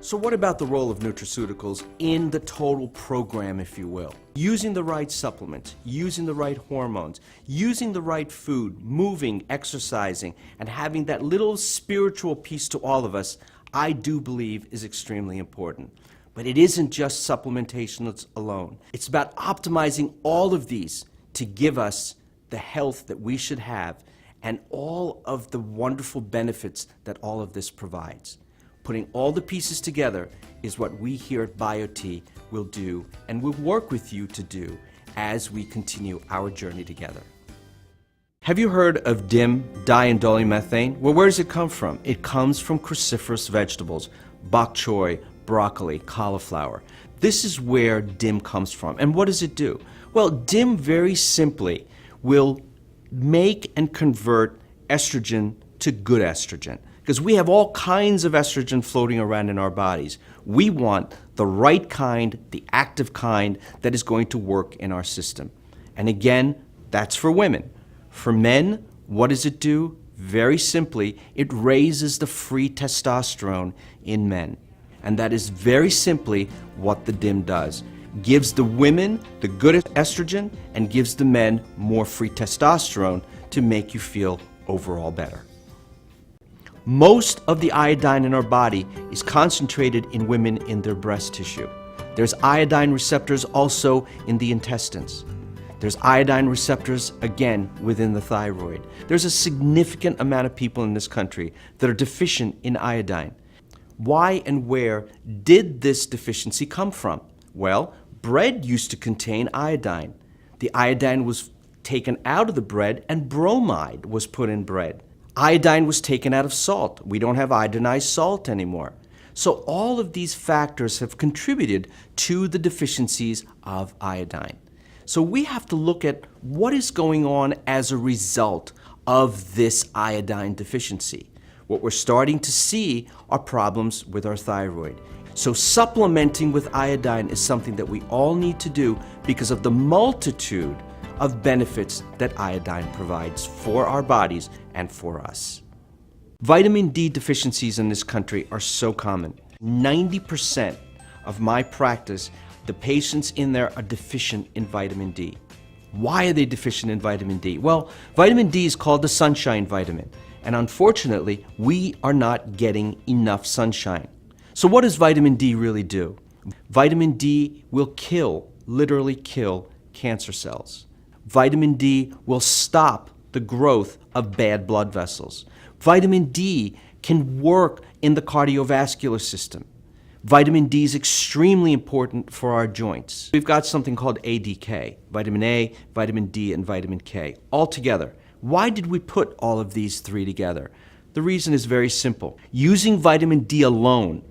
So what about the role of nutraceuticals in the total program, if you will? Using the right supplements, using the right hormones, using the right food, moving, exercising, and having that little spiritual piece to all of us, I do believe is extremely important. But it isn't just supplementation alone. It's about optimizing all of these to give us the health that we should have and all of the wonderful benefits that all of this provides. Putting all the pieces together is what we here at BioT will do and will work with you to do as we continue our journey together. Have you heard of DIM, diindolylmethane? Well, where does it come from? It comes from cruciferous vegetables, bok choy, broccoli, cauliflower. This is where DIM comes from. And what does it do? Well, DIM very simply will make and convert estrogen to good estrogen. Because we have all kinds of estrogen floating around in our bodies. We want the right kind, the active kind that is going to work in our system. And again, that's for women. For men, what does it do? Very simply, it raises the free testosterone in men. And that is very simply what the DIM does. Gives the women the good estrogen and gives the men more free testosterone to make you feel overall better. Most of the iodine in our body is concentrated in women in their breast tissue. There's iodine receptors also in the intestines. There's iodine receptors, again, within the thyroid. There's a significant amount of people in this country that are deficient in iodine. Why and where did this deficiency come from? Well, bread used to contain iodine. The iodine was taken out of the bread and bromide was put in bread. Iodine was taken out of salt. We don't have iodinized salt anymore. So all of these factors have contributed to the deficiencies of iodine. So we have to look at what is going on as a result of this iodine deficiency. What we're starting to see are problems with our thyroid. So supplementing with iodine is something that we all need to do because of the multitude of benefits that iodine provides for our bodies and for us. Vitamin D deficiencies in this country are so common. 90% of my practice, the patients in there are deficient in vitamin D. Why are they deficient in vitamin D? Well, vitamin D is called the sunshine vitamin, and unfortunately, we are not getting enough sunshine. So what does vitamin D really do? Vitamin D will kill, literally kill, cancer cells. Vitamin D will stop the growth of bad blood vessels. Vitamin D can work in the cardiovascular system. Vitamin D is extremely important for our joints. We've got something called ADK, vitamin A, vitamin D, and vitamin K, all together. Why did we put all of these three together? The reason is very simple. Using vitamin D alone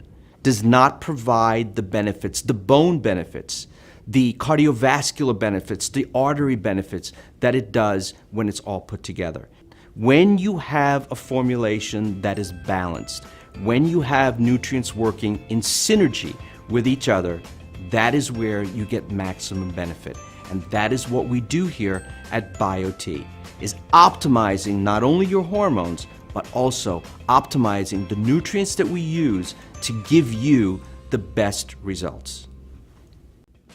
does not provide the benefits, the bone benefits, the cardiovascular benefits, the artery benefits that it does when it's all put together. When you have a formulation that is balanced, when you have nutrients working in synergy with each other, that is where you get maximum benefit. And that is what we do here at BioT, is optimizing not only your hormones, but also optimizing the nutrients that we use to give you the best results.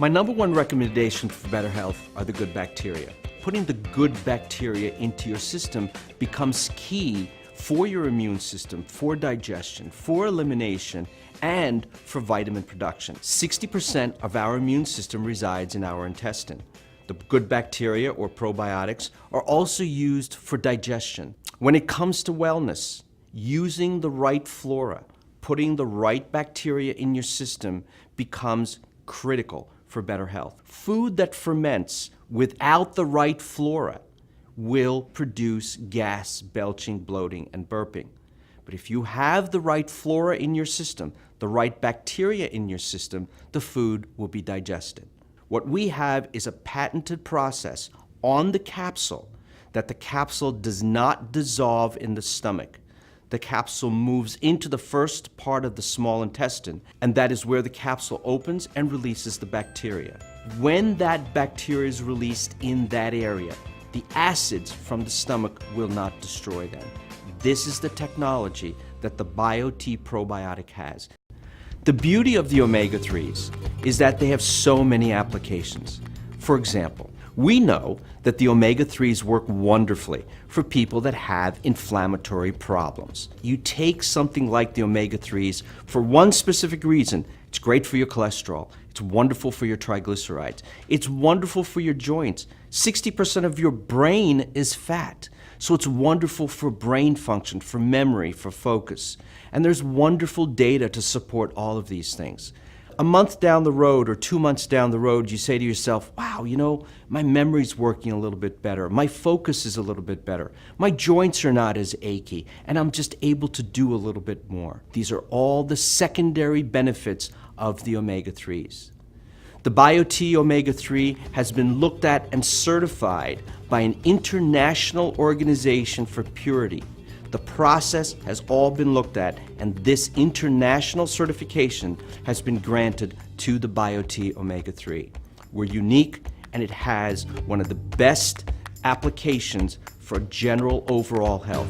My number one recommendation for better health are the good bacteria. Putting the good bacteria into your system becomes key for your immune system, for digestion, for elimination, and for vitamin production. 60% of our immune system resides in our intestine. The good bacteria, or probiotics, are also used for digestion. When it comes to wellness, using the right flora, putting the right bacteria in your system becomes critical for better health. Food that ferments without the right flora will produce gas, belching, bloating, and burping. But if you have the right flora in your system, the right bacteria in your system, the food will be digested. What we have is a patented process on the capsule that the capsule does not dissolve in the stomach. The capsule moves into the first part of the small intestine, and that is where the capsule opens and releases the bacteria. When that bacteria is released in that area, the acids from the stomach will not destroy them. This is the technology that the BioT probiotic has. The beauty of the omega-3s is that they have so many applications. For example, we know that the omega-3s work wonderfully for people that have inflammatory problems. You take something like the omega-3s for one specific reason. It's great for your cholesterol. It's wonderful for your triglycerides. It's wonderful for your joints. 60% of your brain is fat. So it's wonderful for brain function, for memory, for focus. And there's wonderful data to support all of these things. A month down the road or 2 months down the road, you say to yourself, wow, my memory's working a little bit better. My focus is a little bit better. My joints are not as achy, and I'm just able to do a little bit more. These are all the secondary benefits of the omega-3s. The BioT omega-3 has been looked at and certified by an international organization for purity. The process has all been looked at, and this international certification has been granted to the BioT omega-3. We're unique, and it has one of the best applications for general overall health.